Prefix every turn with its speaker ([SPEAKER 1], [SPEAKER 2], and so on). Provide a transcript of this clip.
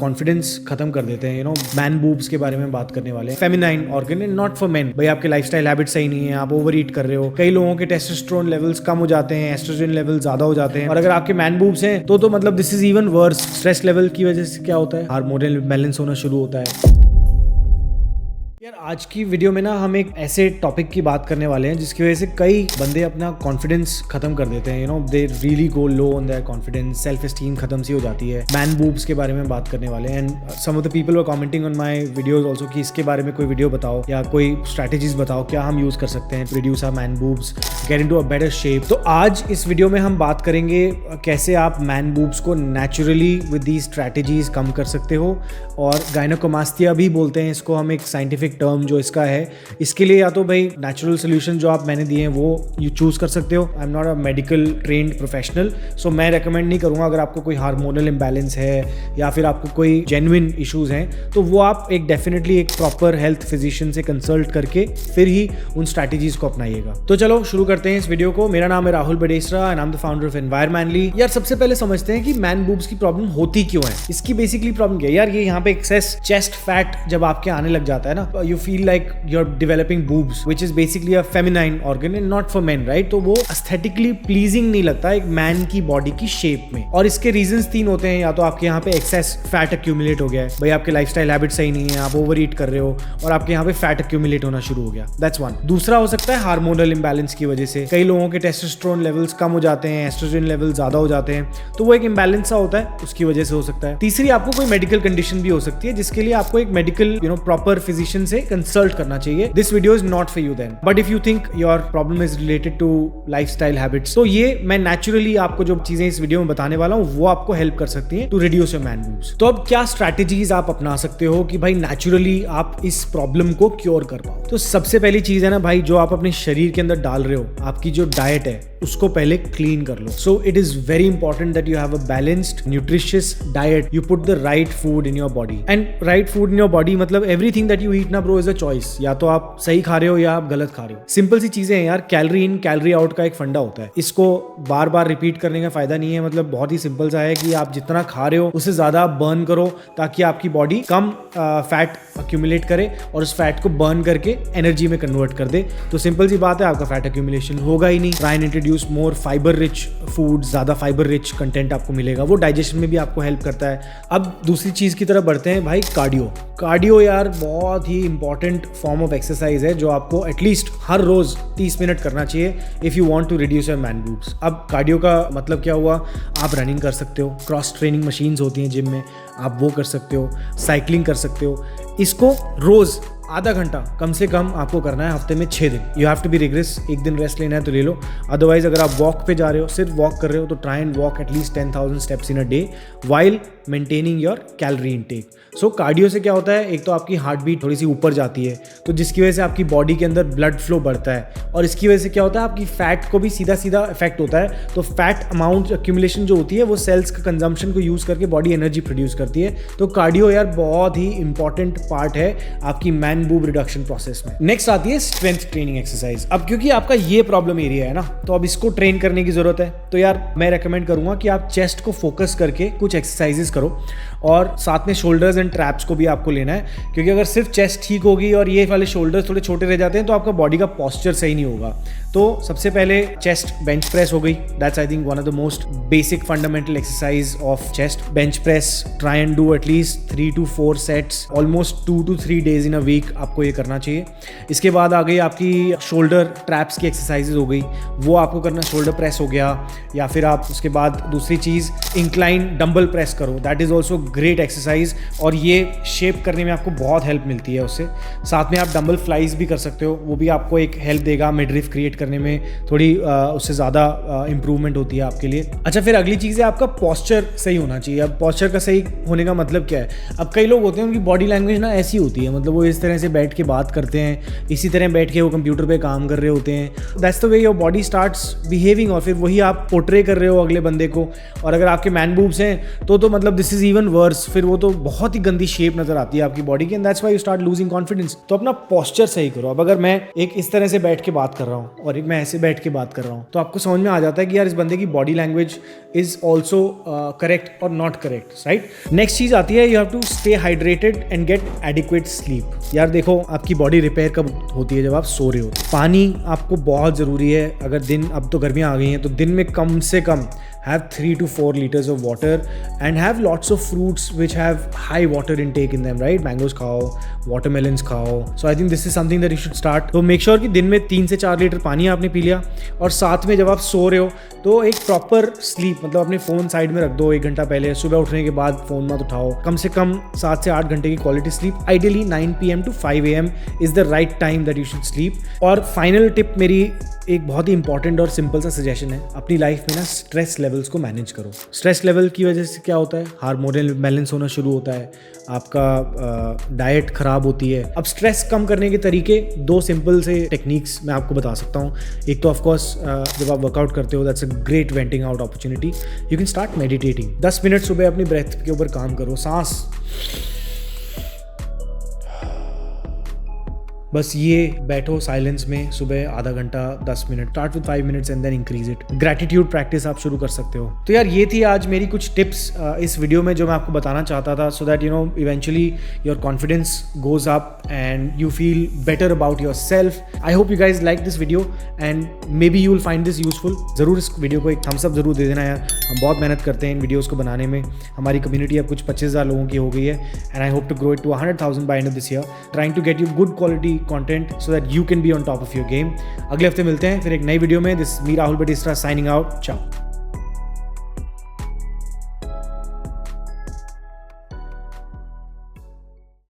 [SPEAKER 1] Confidence खत्म कर देते हैं। मैन बूब्स के बारे में बात करने वाले हैं। Feminine organ and not for main. भाई आपके लाइफस्टाइल हैबिट सही नहीं है, आप ओवर ईट कर रहे हो, कई लोगों के टेस्टोस्टेरोन लेवल्स कम हो जाते हैं, एस्ट्रोजन लेवल ज्यादा हो जाते हैं, और अगर आपके मैन बूब्स हैं तो मतलब this is even worse. Stress level की वजह से क्या होता है, हार्मोनल इम्बैलेंस होना शुरू होता है। यार आज की वीडियो में ना हम एक ऐसे टॉपिक की बात करने वाले हैं जिसकी वजह से कई बंदे अपना कॉन्फिडेंस खत्म कर देते हैं। They really go low on their confidence, self esteem खत्म सी हो जाती है। मैन बूब्स के बारे में बात करने वाले हैं and some of the people were commenting on my videos also कि इसके बारे में कोई वीडियो बताओ या कोई स्ट्रैटेजीज बताओ, क्या हम यूज कर सकते हैं reduce our man boobs, get into a better shape. तो आज इस वीडियो में हम बात करेंगे कैसे आप मैन बूब्स को नेचुरली विद दी स्ट्रैटेजीज कम कर सकते हो। और गायनोकोमास्टिया भी बोलते हैं इसको, हम एक साइंटिफिक टर्म जो इसका है। इसके लिए या तो भाई नेचुरल सोल्यूशन जो आप मैंने दिए हैं वो यू चूज कर सकते हो। I am not a medical trained professional, so मैं रेकमेंड नहीं करूंगा। अगर आपको कोई हार्मोनल इम्बैलेंस है या फिर आपको कोई जेन्युइन इश्यूज हैं तो वो आप एक डेफिनेटली एक प्रॉपर हेल्थ फिजिशियन से कंसल्ट करके फिर ही उन स्ट्रैटेजीज को अपनाइएगा। तो चलो शुरू करते हैं इस वीडियो को। मेरा नाम है Rahul Badesara and I am the founder of environmentally. यार सबसे पहले समझते हैं कि मैन बूब्स की प्रॉब्लम होती क्यों है। इसकी बेसिकली प्रॉब्लम क्या है यार, ये यहाँ पे एक्सेस चेस्ट फैट जब आपके आने लग जाता है ना, you feel like you're developing boobs which is basically a feminine organ and not for men, right? तो वो aesthetically pleasing नहीं लगता एक मैन की बॉडी की शेप में। और इसके रीजंस तीन होते हैं। या तो आपके यहाँ पे एक्सेस फैट एक्यूमुलेट हो गया है, भाई आपके लाइफस्टाइल हैबिट सही नहीं है, आप ओवर ईट कर रहे हो और आपके यहाँ पे फैट एक्यूमुलेट होना शुरू हो गया, दैट्स वन। दूसरा हो सकता है हार्मोनल इम्बैलेंस की वजह से, कई लोगों के टेस्टोस्टेरोन लेवल्स कम हो जाते हैं, एस्ट्रोजन लेवल ज्यादा हो जाते हैं, तो वो एक इम्बैलेंस सा होता है, उसकी वजह से हो सकता है। तीसरी आपको कोई मेडिकल कंडीशन भी हो सकती है जिसके लिए आपको एक मेडिकल प्रॉपर फिजिशियन से कंसल्ट करना चाहिए। This video is not for you then, but if you think your problem is related to lifestyle habits, तो ये मैं नेचुरली आपको जो चीजें इस वीडियो में बताने वाला हूँ वो आपको हेल्प कर सकती हैं to reduce your man boobs. तो अब क्या स्ट्रैटेजीज आप अपना सकते हो कि भाई नेचुरली आप इस प्रॉब्लम को क्योर कर पाओ। तो सबसे पहली चीज है ना भाई, जो आप अपने शरीर के अंदर डाल रहे हो, आपकी जो डाइट है उसको पहले क्लीन कर लो। So it is very important that you have a balanced nutritious diet, you put the right food in your body. And right food in your body मतलब एवरीथिंग दैट यू ईट ना bro is a choice. या तो आप सही खा रहे हो या आप गलत खा रहे हो। सिंपल सी चीजें हैं यार, कैलोरी इन कैलोरी आउट का एक फंडा होता है, इसको बार बार रिपीट करने का फायदा नहीं है। मतलब बहुत ही सिंपल सा है कि आप जितना खा रहे हो उससे ज्यादा बर्न करो ताकि आपकी बॉडी कम फैट अक्यूमुलेट करे और उस फैट को बर्न करके एनर्जी में कन्वर्ट कर दे। तो सिंपल सी बात है, आपका फैट अक्यूमुलेशन होगा ही नहीं। Try and introduce more fibre rich food, ज्यादा फाइबर रिच कंटेंट आपको मिलेगा, वो डाइजेशन में भी आपको हेल्प करता है। अब दूसरी चीज की तरफ बढ़ते हैं भाई, कार्डियो। कार्डियो यार बहुत ही इंपॉर्टेंट फॉर्म ऑफ एक्सरसाइज है जो आपको एटलीस्ट हर रोज 30 मिनट करना चाहिए if you want to reduce your man boobs. अब कार्डियो का मतलब क्या हुआ, आप रनिंग कर सकते हो, क्रॉस ट्रेनिंग मशीन्स होती हैं जिम में, आप वो कर सकते हो, साइकिलिंग कर सकते हो। इसको रोज आधा घंटा कम से कम आपको करना है, हफ्ते में 6 दिन। You have to be rigorous, एक दिन रेस्ट लेना है तो ले लो। अदरवाइज अगर आप वॉक पे जा रहे हो, सिर्फ वॉक कर रहे हो, तो try and walk at least 10,000 steps in a day while maintaining your calorie intake. So cardio से क्या होता है, एक तो आपकी हार्ट बीट थोड़ी सी ऊपर जाती है, तो जिसकी वजह से आपकी बॉडी के अंदर ब्लड फ्लो बढ़ता है, और इसकी वजह से क्या होता है, आपकी फैट को भी सीधा सीधा इफेक्ट होता है। तो फैट अमाउंट एक्यूमुलेशन जो होती है वो सेल्स का कंजम्पशन को यूज करके बॉडी एनर्जी प्रोड्यूस करती है। तो कार्डियो यार बहुत ही इंपॉर्टेंट पार्ट है आपकी मैन बूब रिडक्शन प्रोसेस में। नेक्स्ट आती है स्ट्रेंथ ट्रेनिंग एक्सरसाइज। अब क्योंकि आपका ये प्रॉब्लम एरिया है ना, तो अब इसको ट्रेन करने की जरूरत है। तो यार मैं रेकमेंड करूंगा कि आप चेस्ट को फोकस करके कुछ एक्सरसाइजेस करो, और साथ में शोल्डर्स एंड ट्रैप्स को भी आपको लेना है, क्योंकि अगर सिर्फ चेस्ट ठीक होगी और ये वाले शोल्डर्स थोड़े छोटे रह जाते हैं तो आपका बॉडी का पोस्चर सही नहीं होगा। तो सबसे पहले चेस्ट बेंच प्रेस हो गई, that's I think one of the most basic fundamental exercise of chest. Bench press try and do at least 3 to 4 sets, almost 2 to 3 days in a week आपको ये करना चाहिए। इसके बाद आ गई आपकी शोल्डर ट्रैप्स की एक्सरसाइजेज हो गई, वो आपको करना, शोल्डर प्रेस हो गया। या फिर आप उसके बाद दूसरी चीज इंक्लाइन डंबल प्रेस करो, that is also great exercise, और ये शेप करने में आपको बहुत हेल्प मिलती है उससे। साथ में आप डंबल फ्लाइज भी कर सकते हो, वो भी आपको एक हेल्प देगा मिडरिफ क्रिएट करने में, थोड़ी उससे ज़्यादा इंप्रूवमेंट होती है आपके लिए। अच्छा, फिर अगली चीज़ है आपका पॉस्चर सही होना चाहिए। अब पॉस्चर का सही होने का मतलब क्या है, अब कई लोग होते हैं उनकी बॉडी लैंग्वेज ना ऐसी होती है, मतलब वो इस तरह तरह से बैठ के बात करते हैं, इसी तरह बैठ के वो कंप्यूटर पे काम कर रहे होते हैं. That's the way your body starts behaving, और फिर वही आप पोर्ट्रे कर रहे हो अगले बंदे को. और अगर आपके मैन बूब्स हैं तो मतलब दिस इज इवन वर्स, फिर वो तो बहुत ही गंदी शेप नजर आती है आपकी बॉडी की, and that's why you start losing confidence. तो अपना पोस्चर सही करो. अब अगर मैं एक इस तरह से बैठ के बात कर रहा हूँ और एक मैं ऐसे बैठ के बात कर रहा हूँ, तो आपको समझ में आ जाता है कि यार इस बंदे की body language is also correct और नॉट करेक्ट, राइट. नेक्स्ट चीज आती है, you have to stay hydrated and get adequate sleep. यार देखो, आपकी बॉडी रिपेयर कब होती है? जब आप सो रहे हो. पानी आपको बहुत ज़रूरी है. अगर दिन, अब तो गर्मियाँ आ गई हैं, तो दिन में कम से कम have 3 to 4 liters of water and have lots of fruits which have high water intake in them, right? Mangoes खाओ, watermelons खाओ. So I think this is something that you should start. तो make sure कि दिन में 3 से 4 litre पानी आपने P लिया, और साथ में जब आप सो रहे हो तो एक प्रॉपर स्लीप, मतलब अपने फ़ोन साइड में रख दो 1 घंटा पहले. सुबह उठने के बाद फ़ोन मत उठाओ. कम से कम 7 से 8 घंटे की quality sleep. Ideally 9 PM to 5 AM is the right time that you should sleep. और फाइनल टिप मेरी एक बहुत ही इंपॉर्टेंट और सिंपल सा सजेशन है, अपनी लाइफ में ना स्ट्रेस लेवल्स को मैनेज करो. स्ट्रेस लेवल की वजह से क्या होता है? हार्मोनल बैलेंस होना शुरू होता है, आपका डाइट खराब होती है. अब स्ट्रेस कम करने के तरीके 2 सिंपल से टेक्निक्स मैं आपको बता सकता हूँ. एक तो ऑफकोर्स जब आप वर्कआउट करते हो, that's a great venting out opportunity. You can start meditating. 10 minute सुबह अपनी ब्रेथ के ऊपर काम करो. सांस, बस ये बैठो साइलेंस में सुबह आधा घंटा 10 minute. Start with 5 minutes and then increase it. Gratitude practice आप शुरू कर सकते हो. तो यार ये थी आज मेरी कुछ टिप्स इस वीडियो में जो मैं आपको बताना चाहता था, so that you know eventually your confidence goes up and you feel better about your self. I hope you guys like this video and may be you will find this useful. ज़रूर इस video को एक Thums up जरूर दे देना यार. हम बहुत मेहनत करते हैं इन वीडियोज़ को बनाने में. हमारी कम्युनिटी अब कुछ 25,000 लोगों की हो गई है, and I hope to grow it to 100,000 by end of this year. Trying to get you good quality content so that you can be on top of your game. अगले हफ्ते मिलते हैं फिर एक नई वीडियो में. This me Rahul Batistra signing out. चाओ.